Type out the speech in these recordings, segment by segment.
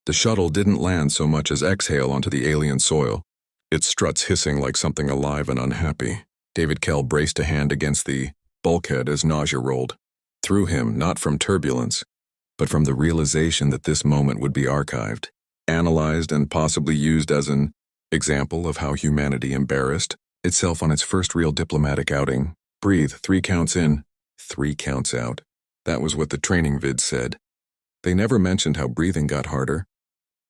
The shuttle didn't land so much as exhale onto the alien soil, its struts hissing like something alive and unhappy. David Kell braced a hand against the bulkhead as nausea rolled through him, not from turbulence, but from the realization that this moment would be archived, analyzed, and possibly used as an example of how humanity embarrassed itself on its first real diplomatic outing. Breathe, 3 counts in, 3 counts out. That was what the training vid said. They never mentioned how breathing got harder,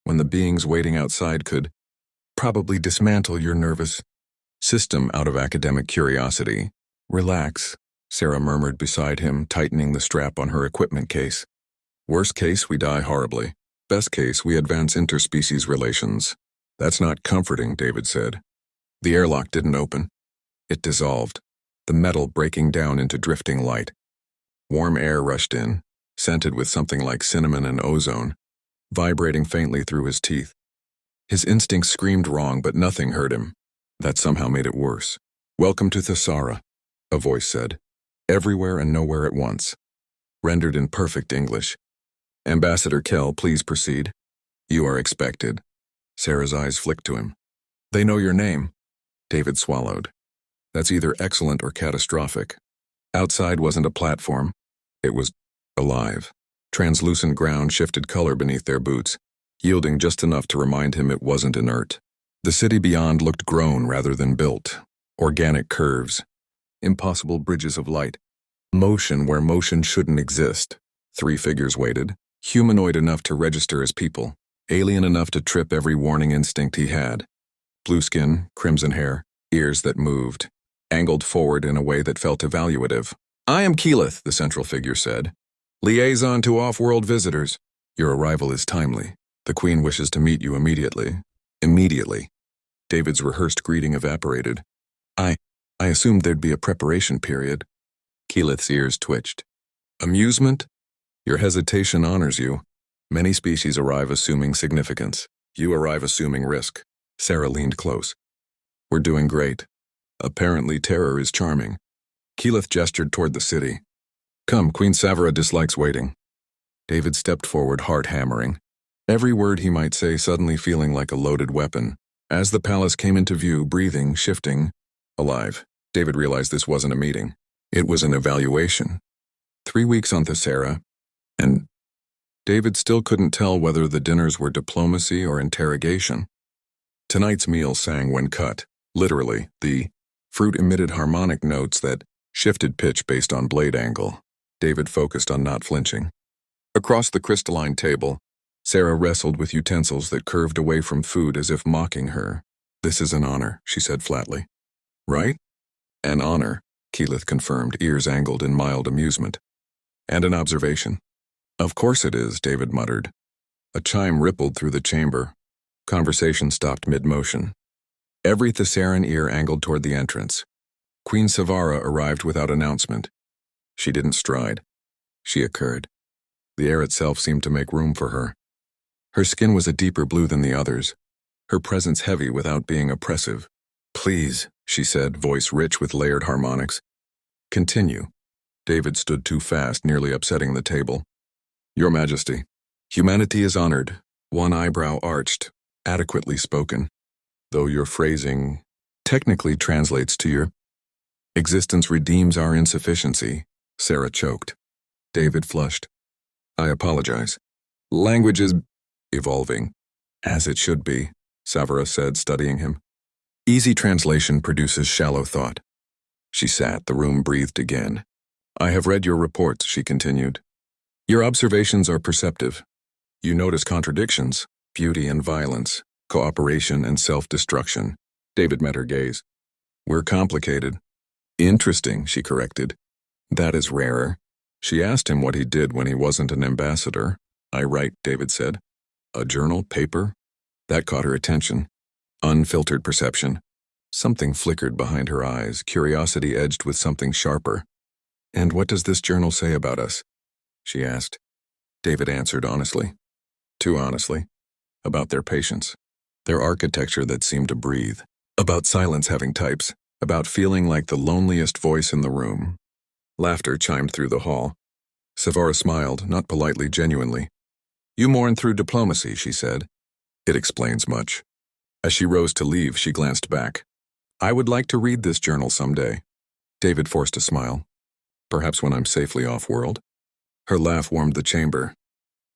when the beings waiting outside could probably dismantle your nervous system out of academic curiosity. Relax, Sarah murmured beside him, tightening the strap on her equipment case. Worst case, we die horribly. Best case, we advance interspecies relations. That's not comforting, David said. The airlock didn't open. It dissolved, the metal breaking down into drifting light. Warm air rushed in, scented with something like cinnamon and ozone, vibrating faintly through his teeth. His instincts screamed wrong, but nothing hurt him. That somehow made it worse. Welcome to Thesara, a voice said. Everywhere and nowhere at once. Rendered in perfect English. Ambassador Kell, please proceed. You are expected. Sarah's eyes flicked to him. They know your name. David swallowed. That's either excellent or catastrophic. Outside wasn't a platform. It was alive. Translucent ground shifted color beneath their boots, yielding just enough to remind him it wasn't inert. The city beyond looked grown rather than built. Organic curves. Impossible bridges of light. Motion where motion shouldn't exist. 3 figures waited. Humanoid enough to register as people. Alien enough to trip every warning instinct he had. Blue skin, crimson hair, ears that moved, angled forward in a way that felt evaluative. I am Keyleth, the central figure said. Liaison to off-world visitors. Your arrival is timely. The Queen wishes to meet you immediately. Immediately. David's rehearsed greeting evaporated. I assumed there'd be a preparation period. Keyleth's ears twitched. Amusement? Your hesitation honors you. Many species arrive assuming significance. You arrive assuming risk. Sarah leaned close. We're doing great. Apparently terror is charming. Keyleth gestured toward the city. Come, Queen Thesara dislikes waiting. David stepped forward, heart hammering. Every word he might say suddenly feeling like a loaded weapon. As the palace came into view, breathing, shifting, alive, David realized this wasn't a meeting. It was an evaluation. 3 weeks on Thesara, and David still couldn't tell whether the dinners were diplomacy or interrogation. Tonight's meal sang when cut. Literally, the fruit emitted harmonic notes that shifted pitch based on blade angle. David focused on not flinching. Across the crystalline table, Sarah wrestled with utensils that curved away from food as if mocking her. This is an honor, she said flatly. Right? An honor, Keyleth confirmed, ears angled in mild amusement. And an observation. Of course it is, David muttered. A chime rippled through the chamber. Conversation stopped mid-motion. Every Thesaran ear angled toward the entrance. Queen Thesara arrived without announcement. She didn't stride. She occurred. The air itself seemed to make room for her. Her skin was a deeper blue than the others, her presence heavy without being oppressive. Please, she said, voice rich with layered harmonics. Continue. David stood too fast, nearly upsetting the table. Your Majesty, humanity is honored, one eyebrow arched, adequately spoken, though your phrasing technically translates to your existence redeems our insufficiency, Sarah choked. David flushed. I apologize. Language is evolving, as it should be, Thesara said, studying him. Easy translation produces shallow thought. She sat, the room breathed again. I have read your reports, she continued. Your observations are perceptive. You notice contradictions, beauty and violence, cooperation and self-destruction. David met her gaze. We're complicated. Interesting, she corrected. That is rarer. She asked him what he did when he wasn't an ambassador. I write, David said. A journal, paper? That caught her attention. Unfiltered perception. Something flickered behind her eyes, curiosity edged with something sharper. And what does this journal say about us? She asked. David answered honestly. Too honestly. About their patience. Their architecture that seemed to breathe. About silence having types. About feeling like the loneliest voice in the room. Laughter chimed through the hall. Thesara smiled, not politely, genuinely. You mourn through diplomacy, she said. It explains much. As she rose to leave, she glanced back. I would like to read this journal someday. David forced a smile. Perhaps when I'm safely off-world. Her laugh warmed the chamber.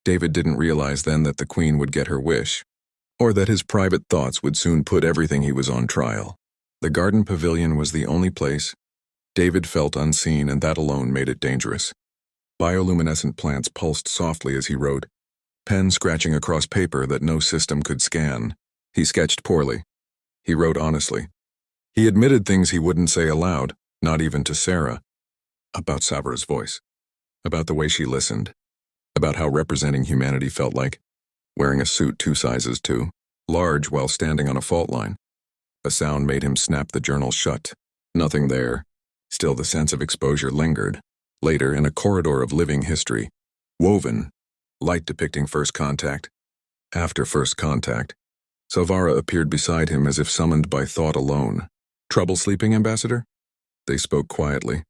David didn't realize then that the Queen would get her wish, or that his private thoughts would soon put everything he was on trial. The garden pavilion was the only place. David felt unseen, and that alone made it dangerous. Bioluminescent plants pulsed softly as he wrote, pen scratching across paper that no system could scan. He sketched poorly. He wrote honestly. He admitted things he wouldn't say aloud, not even to Sarah. About Thesara's voice. About the way she listened. About how representing humanity felt like. Wearing a suit 2 sizes too large while standing on a fault line. A sound made him snap the journal shut. Nothing there. Still the sense of exposure lingered. Later, in a corridor of living history. Woven. Light depicting first contact. After first contact. Thesara appeared beside him as if summoned by thought alone. Trouble sleeping, Ambassador? They spoke quietly.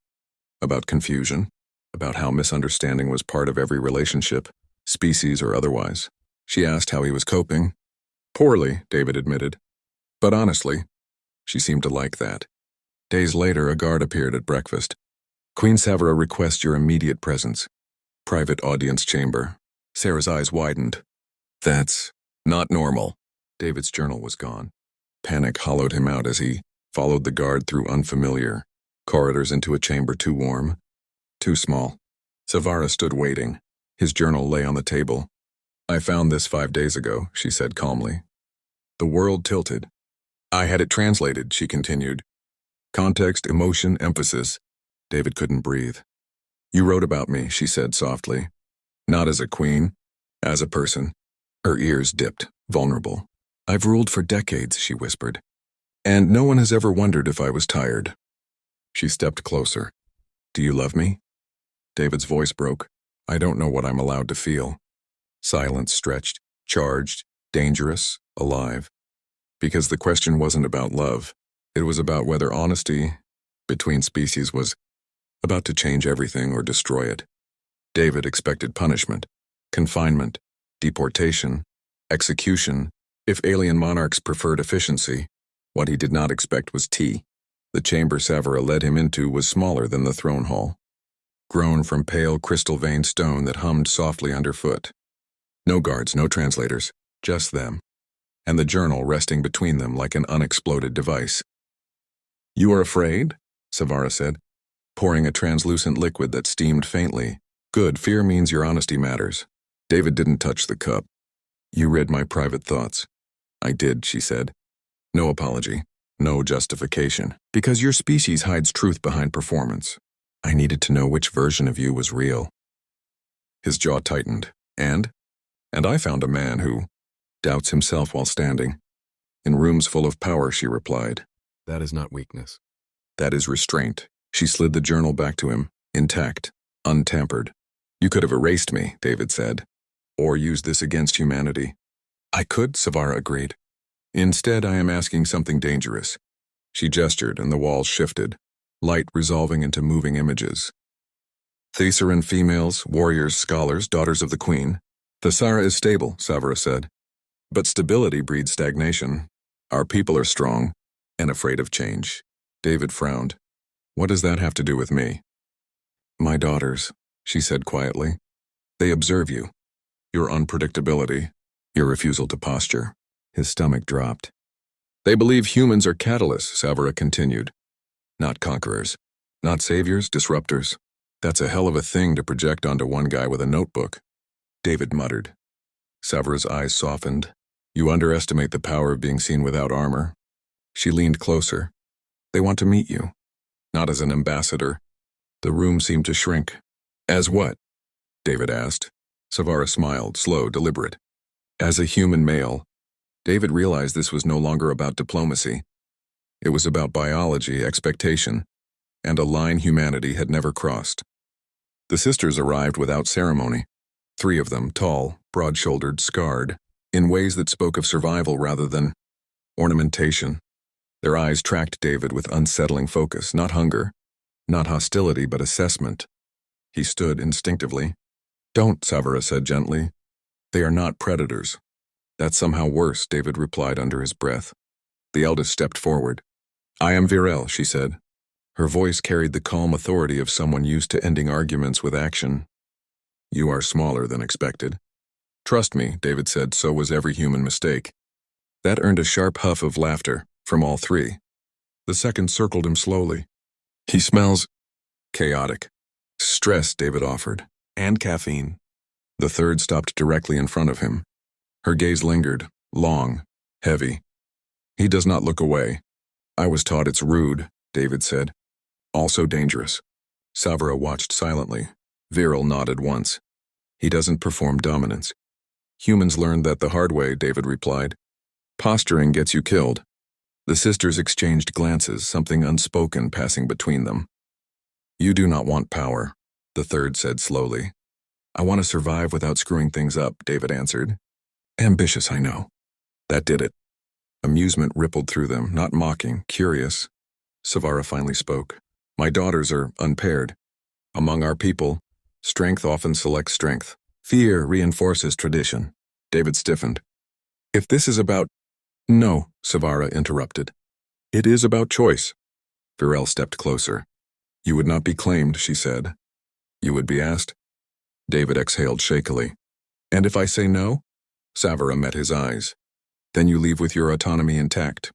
About confusion. About how misunderstanding was part of every relationship, species or otherwise. She asked how he was coping. Poorly, David admitted. But honestly, she seemed to like that. Days later, a guard appeared at breakfast. Queen Thesara requests your immediate presence. Private audience chamber. Sarah's eyes widened. That's not normal. David's journal was gone. Panic hollowed him out as he followed the guard through unfamiliar corridors into a chamber too warm, too small. Thesara stood waiting. His journal lay on the table. I found this 5 days ago, she said calmly. The world tilted. I had it translated, she continued. Context, emotion, emphasis. David couldn't breathe. You wrote about me, she said softly. Not as a queen, as a person. Her ears dipped, vulnerable. I've ruled for decades, she whispered. And no one has ever wondered if I was tired. She stepped closer. Do you love me? David's voice broke. I don't know what I'm allowed to feel. Silence stretched, charged, dangerous, alive. Because the question wasn't about love. It was about whether honesty between species was about to change everything or destroy it. David expected punishment, confinement, deportation, execution, if alien monarchs preferred efficiency. What he did not expect was tea. The chamber Thesara led him into was smaller than the throne hall, grown from pale crystal-veined stone that hummed softly underfoot. No guards, no translators, just them, and the journal resting between them like an unexploded device. You are afraid? Thesara said, pouring a translucent liquid that steamed faintly. Good, fear means your honesty matters. David didn't touch the cup. You read my private thoughts. I did, she said. No apology, no justification, because your species hides truth behind performance. I needed to know which version of you was real. His jaw tightened. And I found a man who doubts himself while standing. In rooms full of power, she replied. That is not weakness. That is restraint. She slid the journal back to him, intact, untampered. You could have erased me, David said, or used this against humanity. I could, Thesara agreed. Instead, I am asking something dangerous. She gestured, and the walls shifted, light resolving into moving images. Thesaran females, warriors, scholars, daughters of the Queen. Thesara is stable, Thesara said. But stability breeds stagnation. Our people are strong and afraid of change. David frowned. What does that have to do with me? My daughters, she said quietly. They observe you. Your unpredictability, your refusal to posture. His stomach dropped. They believe humans are catalysts, Thesara continued. Not conquerors. Not saviors, disruptors. That's a hell of a thing to project onto one guy with a notebook. David muttered. Thesara's eyes softened. You underestimate the power of being seen without armor. She leaned closer. They want to meet you. Not as an ambassador. The room seemed to shrink. As what? David asked. Thesara smiled, slow, deliberate. As a human male. David realized this was no longer about diplomacy. It was about biology, expectation, and a line humanity had never crossed. The sisters arrived without ceremony. 3 of them, tall, broad-shouldered, scarred, in ways that spoke of survival rather than ornamentation. Their eyes tracked David with unsettling focus, not hunger, not hostility, but assessment. He stood instinctively. Don't, Thesara said gently. They are not predators. That's somehow worse, David replied under his breath. The eldest stepped forward. I am Virel, she said. Her voice carried the calm authority of someone used to ending arguments with action. You are smaller than expected. Trust me, David said, so was every human mistake. That earned a sharp huff of laughter from all three. The second circled him slowly. He smells chaotic. Stress, David offered, and caffeine. The third stopped directly in front of him. Her gaze lingered, long, heavy. He does not look away. I was taught it's rude, David said. Also dangerous. Thesara watched silently. Virel nodded once. He doesn't perform dominance. Humans learned that the hard way, David replied. Posturing gets you killed. The sisters exchanged glances, something unspoken passing between them. You do not want power, the third said slowly. I want to survive without screwing things up, David answered. Ambitious, I know. That did it. Amusement rippled through them, not mocking, curious. Thesara finally spoke. My daughters are unpaired. Among our people, strength often selects strength. Fear reinforces tradition. David stiffened. If this is about... No, Thesara interrupted. It is about choice. Virel stepped closer. You would not be claimed, she said. You would be asked? David exhaled shakily. And if I say no? Thesara met his eyes. Then you leave with your autonomy intact.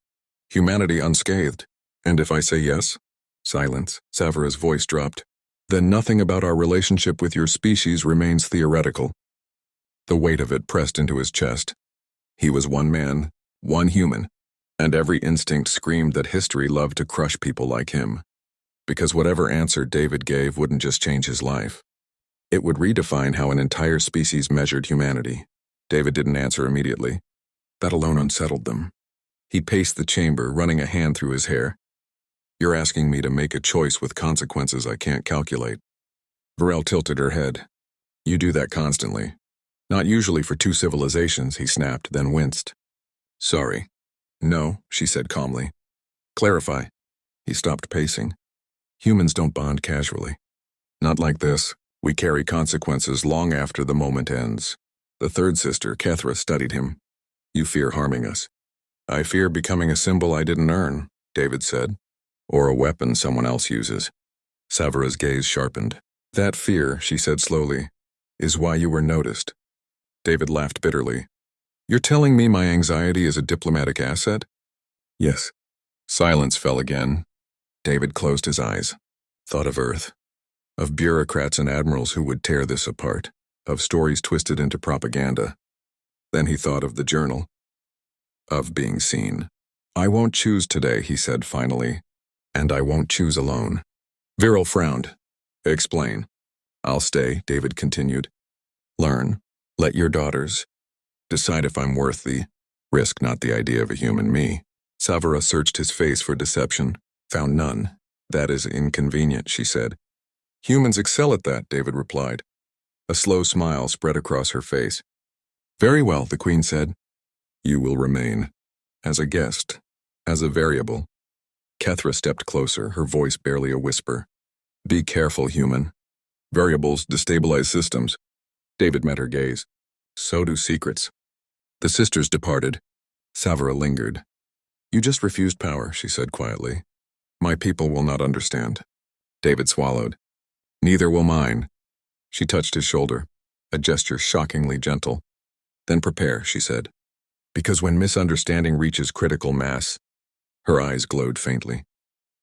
Humanity unscathed. And if I say yes? Silence. Thesara's voice dropped. Then nothing about our relationship with your species remains theoretical. The weight of it pressed into his chest. He was one man, one human, and every instinct screamed that history loved to crush people like him. Because whatever answer David gave wouldn't just change his life. It would redefine how an entire species measured humanity. David didn't answer immediately. That alone unsettled them. He paced the chamber, running a hand through his hair. You're asking me to make a choice with consequences I can't calculate. Virel tilted her head. You do that constantly. Not usually for two civilizations, he snapped, then winced. Sorry. No, she said calmly. Clarify. He stopped pacing. Humans don't bond casually. Not like this. We carry consequences long after the moment ends. The third sister, Thesara, studied him. You fear harming us. I fear becoming a symbol I didn't earn, David said. Or a weapon someone else uses. Thesara's gaze sharpened. That fear, she said slowly, is why you were noticed. David laughed bitterly. You're telling me my anxiety is a diplomatic asset? Yes. Silence fell again. David closed his eyes. Thought of Earth. Of bureaucrats and admirals who would tear this apart. Of stories twisted into propaganda. Then he thought of the journal. Of being seen. I won't choose today, he said finally. And I won't choose alone. Virel frowned. Explain. I'll stay, David continued. Learn. Let your daughters decide if I'm worth the risk, not the idea of a human me. Thesara searched his face for deception. Found none. That is inconvenient, she said. Humans excel at that, David replied. A slow smile spread across her face. Very well, the Queen said. You will remain. As a guest. As a variable. Thesara stepped closer, her voice barely a whisper. Be careful, human. Variables destabilize systems. David met her gaze. So do secrets. The sisters departed. Thesara lingered. You just refused power, she said quietly. My people will not understand. David swallowed. Neither will mine. She touched his shoulder, a gesture shockingly gentle. Then prepare, she said. Because when misunderstanding reaches critical mass, her eyes glowed faintly.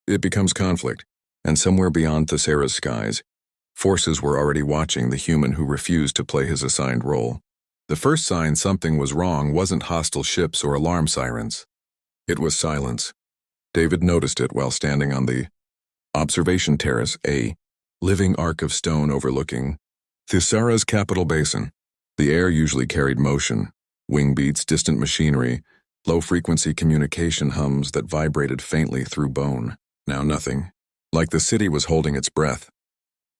It becomes conflict, and somewhere beyond Thesara's skies, forces were already watching the human who refused to play his assigned role. The first sign something was wrong wasn't hostile ships or alarm sirens. It was silence. David noticed it while standing on the observation terrace, a living arc of stone overlooking Thesara's capital basin. The air usually carried motion, wing beats, distant machinery, low-frequency communication hums that vibrated faintly through bone. Now nothing. Like the city was holding its breath.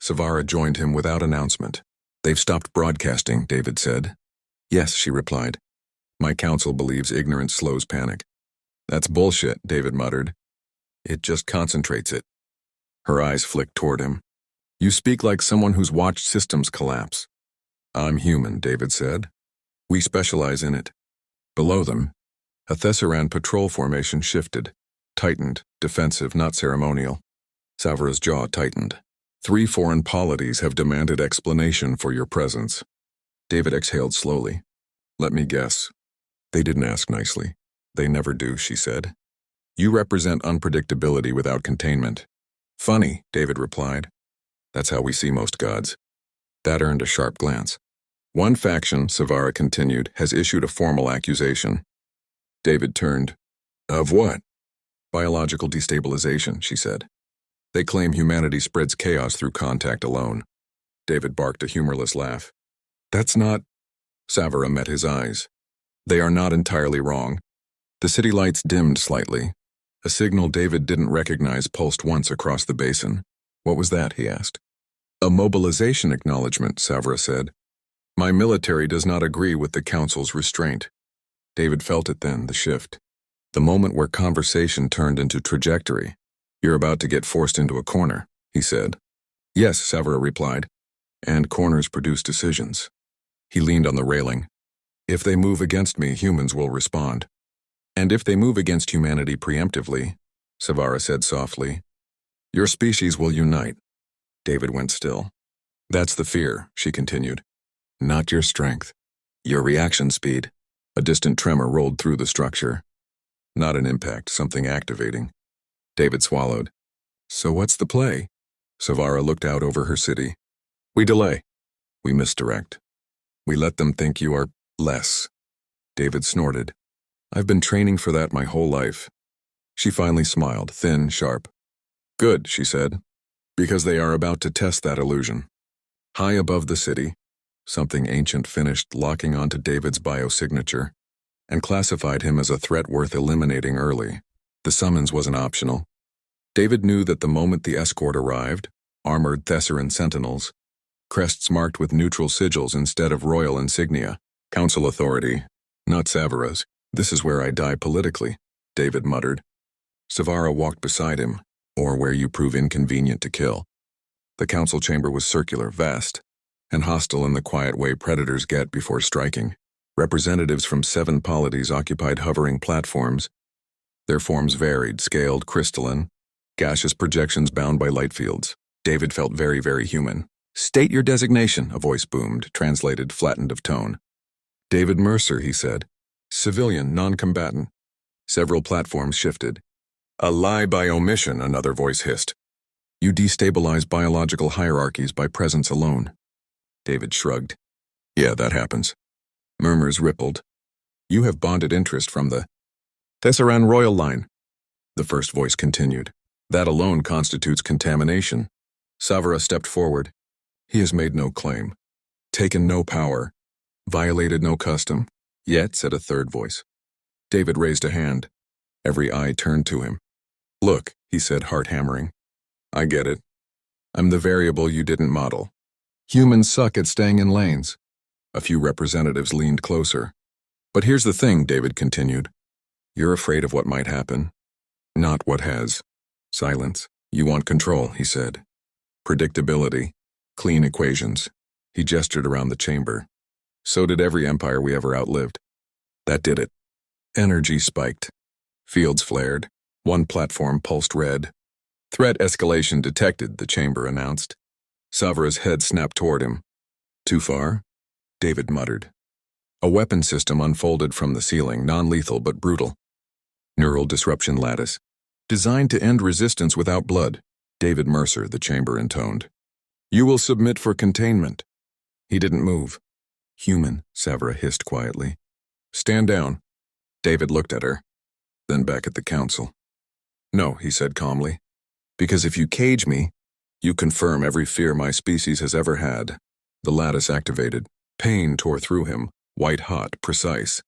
Thesara joined him without announcement. They've stopped broadcasting, David said. Yes, she replied. My council believes ignorance slows panic. That's bullshit, David muttered. It just concentrates it. Her eyes flicked toward him. You speak like someone who's watched systems collapse. I'm human, David said. We specialize in it. Below them, a Thesaran patrol formation shifted, tightened, defensive, not ceremonial. Savara's jaw tightened. 3 foreign polities have demanded explanation for your presence. David exhaled slowly. Let me guess. They didn't ask nicely. They never do, she said. You represent unpredictability without containment. Funny, David replied. That's how we see most gods. That earned a sharp glance. One faction, Thesara continued, has issued a formal accusation. David turned. Of what? Biological destabilization, she said. They claim humanity spreads chaos through contact alone. David barked a humorless laugh. That's not... Thesara met his eyes. They are not entirely wrong. The city lights dimmed slightly. A signal David didn't recognize pulsed once across the basin. What was that, he asked. A mobilization acknowledgement, Thesara said. My military does not agree with the council's restraint. David felt it then, the shift. The moment where conversation turned into trajectory. You're about to get forced into a corner, he said. Yes, Thesara replied. And corners produce decisions. He leaned on the railing. If they move against me, humans will respond. And if they move against humanity preemptively, Thesara said softly, your species will unite. David went still. That's the fear, she continued. Not your strength. Your reaction speed. A distant tremor rolled through the structure. Not an impact, something activating. David swallowed. So what's the play? Thesara looked out over her city. We delay. We misdirect. We let them think you are less. David snorted. I've been training for that my whole life. She finally smiled, thin, sharp. Good, she said, because they are about to test that illusion. High above the city, something ancient finished locking onto David's biosignature and classified him as a threat worth eliminating early. The summons wasn't optional. David knew that the moment the escort arrived, armored Thesaran sentinels, crests marked with neutral sigils instead of royal insignia, council authority, not Savara's. This is where I die politically, David muttered. Thesara walked beside him, or where you prove inconvenient to kill. The council chamber was circular, vast, and hostile in the quiet way predators get before striking. Representatives from 7 polities occupied hovering platforms. Their forms varied, scaled, crystalline, gaseous projections bound by light fields. David felt very, very human. State your designation, a voice boomed, translated, flattened of tone. David Mercer, he said. Civilian, non-combatant. Several platforms shifted. A lie by omission, another voice hissed. You destabilize biological hierarchies by presence alone. David shrugged. Yeah, that happens. Murmurs rippled. You have bonded interest from the Thesaran royal line. The first voice continued. That alone constitutes contamination. Thesara stepped forward. He has made no claim. Taken no power. Violated no custom. Yet, said a third voice. David raised a hand. Every eye turned to him. Look, he said, heart hammering. I get it. I'm the variable you didn't model. Humans suck at staying in lanes. A few representatives leaned closer. But here's the thing, David continued. You're afraid of what might happen. Not what has. Silence. You want control, he said. Predictability. Clean equations. He gestured around the chamber. So did every empire we ever outlived. That did it. Energy spiked. Fields flared. One platform pulsed red. Threat escalation detected, the chamber announced. Savara's head snapped toward him. Too far? David muttered. A weapon system unfolded from the ceiling, non-lethal but brutal. Neural disruption lattice. Designed to end resistance without blood. David Mercer, the chamber intoned. You will submit for containment. He didn't move. Human, Thesara hissed quietly. Stand down. David looked at her, then back at the council. No, he said calmly. Because if you cage me, you confirm every fear my species has ever had. The lattice activated. Pain tore through him, white-hot, precise.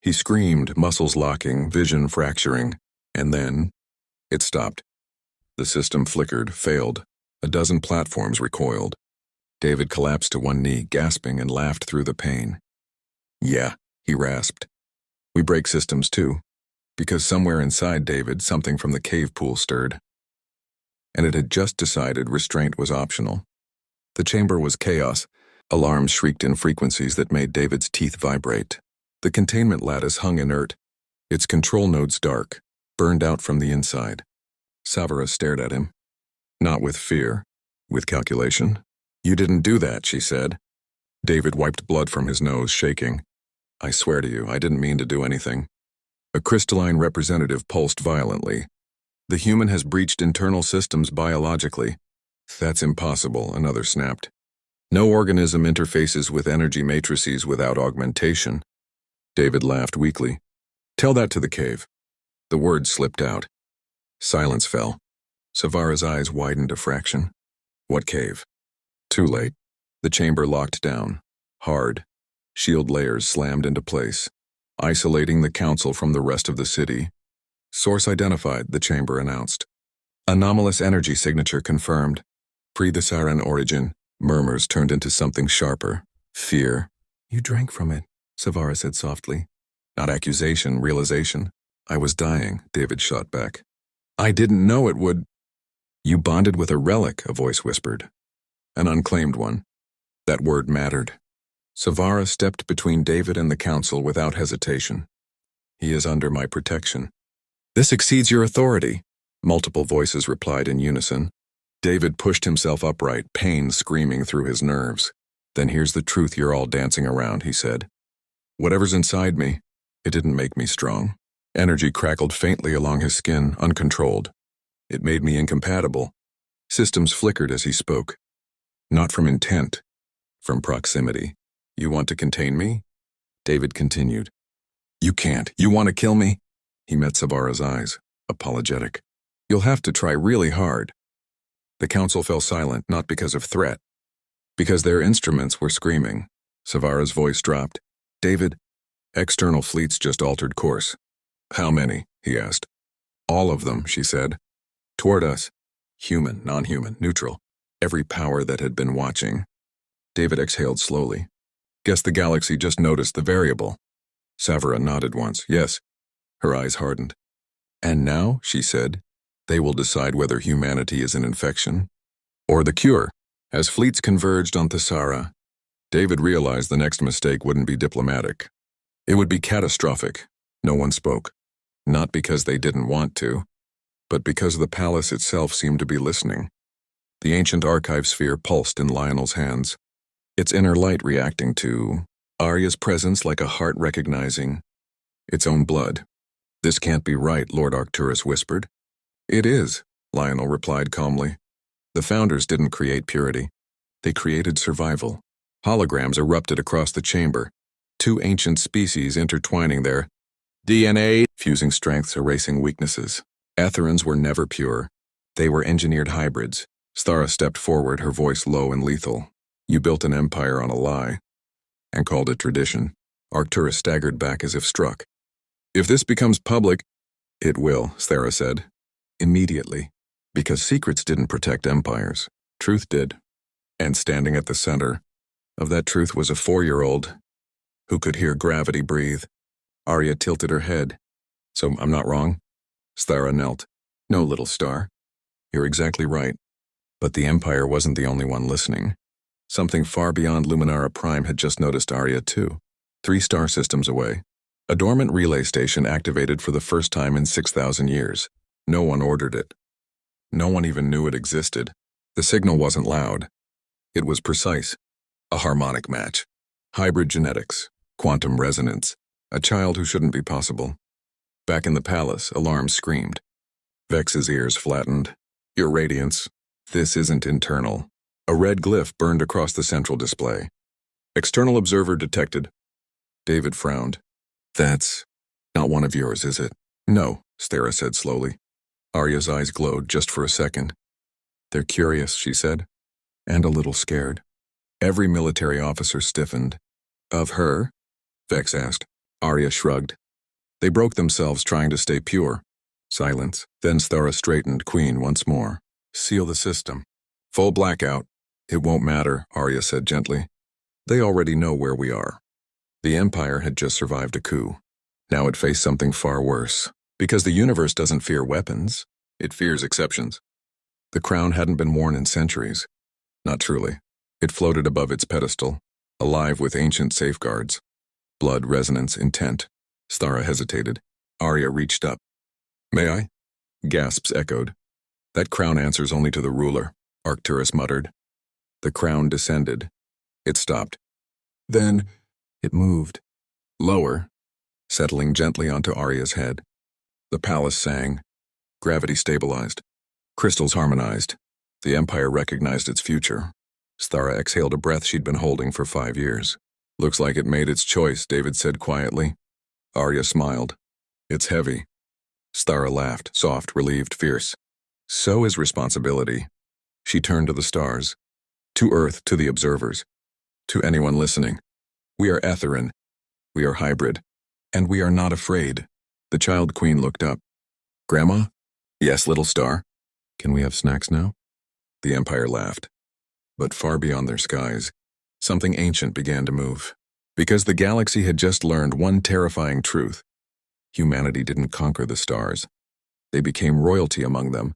He screamed, muscles locking, vision fracturing. And then, it stopped. The system flickered, failed. A dozen platforms recoiled. David collapsed to one knee, gasping, and laughed through the pain. Yeah, he rasped. We break systems too. Because somewhere inside David, something from the cave pool stirred. And it had just decided restraint was optional. The chamber was chaos, Alarms shrieked in frequencies that made David's teeth vibrate. The containment lattice hung inert, its control nodes dark, burned out from the inside. Thesara stared at him. Not with fear, with calculation. "You didn't do that," she said. David wiped blood from his nose, shaking. "I swear to you, I didn't mean to do anything." A crystalline representative pulsed violently. "The human has breached internal systems biologically." "That's impossible," another snapped. "No organism interfaces with energy matrices without augmentation." David laughed weakly. "Tell that to the cave." The words slipped out. Silence fell. Thesara's eyes widened a fraction. "What cave?" Too late. The chamber locked down. Hard. Shield layers slammed into place, isolating the council from the rest of the city. "Source identified," the chamber announced. "Anomalous energy signature confirmed. Pre-Thesaran origin." Murmurs turned into something sharper. Fear. "You drank from it," Thesara said softly. "Not accusation, realization." "I was dying," David shot back. "I didn't know it would." "You bonded with a relic," a voice whispered. "An unclaimed one." That word mattered. Thesara stepped between David and the council without hesitation. "He is under my protection." "This exceeds your authority," multiple voices replied in unison. David pushed himself upright, pain screaming through his nerves. "Then here's the truth you're all dancing around," he said. "Whatever's inside me, it didn't make me strong." Energy crackled faintly along his skin, uncontrolled. "It made me incompatible." Systems flickered as he spoke. "Not from intent, from proximity." "You want to contain me?" David continued. "You can't. You want to kill me?" He met Thesara's eyes, apologetic. "You'll have to try really hard." The council fell silent, not because of threat, because their instruments were screaming. Thesara's voice dropped. "David, external fleets just altered course." "How many?" he asked. "All of them," she said. "Toward us. Human, non-human, neutral. Every power that had been watching." David exhaled slowly. "Guess the galaxy just noticed the variable." Thesara nodded once. "Yes." Her eyes hardened. "And now," she said, "they will decide whether humanity is an infection or the cure." As fleets converged on Thesara, David realized the next mistake wouldn't be diplomatic. It would be catastrophic. No one spoke. Not because they didn't want to, but because the palace itself seemed to be listening. The ancient archive sphere pulsed in Lionel's hands, its inner light reacting to Arya's presence like a heart recognizing its own blood. "This can't be right," Lord Arcturus whispered. "It is," Lionel replied calmly. "The founders didn't create purity. They created survival." Holograms erupted across the chamber, two ancient species intertwining their DNA, fusing strengths, erasing weaknesses. Etherans were never pure. They were engineered hybrids. Thesara stepped forward, her voice low and lethal. "You built an empire on a lie, and called it tradition." Arcturus staggered back as if struck. "If this becomes public—" "It will," Thesara said. "Immediately. Because secrets didn't protect empires. Truth did." And standing at the center of that truth was a 4-year-old who could hear gravity breathe. Arya tilted her head. "So I'm not wrong?" Thesara knelt. "No, little star. You're exactly right." But the Empire wasn't the only one listening. Something far beyond Luminara Prime had just noticed Arya too. 3 star systems away. A dormant relay station activated for the first time in 6,000 years. No one ordered it. No one even knew it existed. The signal wasn't loud. It was precise. A harmonic match. Hybrid genetics. Quantum resonance. A child who shouldn't be possible. Back in the palace, alarms screamed. Vex's ears flattened. "Your radiance. This isn't internal." A red glyph burned across the central display. "External observer detected." David frowned. "That's not one of yours, is it?" "No," Thesara said slowly. Arya's eyes glowed just for a second. "They're curious," she said, "and a little scared." Every military officer stiffened. "Of her?" Vex asked. Arya shrugged. "They broke themselves trying to stay pure." Silence. Then Thesara straightened, Queen, once more. "Seal the system." "Full blackout." "It won't matter," Arya said gently. "They already know where we are." The Empire had just survived a coup. Now it faced something far worse. Because the universe doesn't fear weapons, it fears exceptions. The crown hadn't been worn in centuries. Not truly. It floated above its pedestal, alive with ancient safeguards. Blood, resonance, intent. Thesara hesitated. Arya reached up. "May I?" Gasps echoed. "That crown answers only to the ruler," Arcturus muttered. The crown descended. It stopped. Then it moved. Lower, settling gently onto Arya's head. The palace sang. Gravity stabilized. Crystals harmonized. The Empire recognized its future. Thesara exhaled a breath she'd been holding for 5 years. "Looks like it made its choice," David said quietly. Arya smiled. "It's heavy." Thesara laughed, soft, relieved, fierce. "So is responsibility." She turned to the stars. To Earth, to the observers. To anyone listening. "We are Etherin. We are hybrid. And we are not afraid." The Child Queen looked up. "Grandma?" "Yes, little star." "Can we have snacks now?" The Empire laughed. But far beyond their skies, something ancient began to move. Because the galaxy had just learned one terrifying truth. Humanity didn't conquer the stars. They became royalty among them,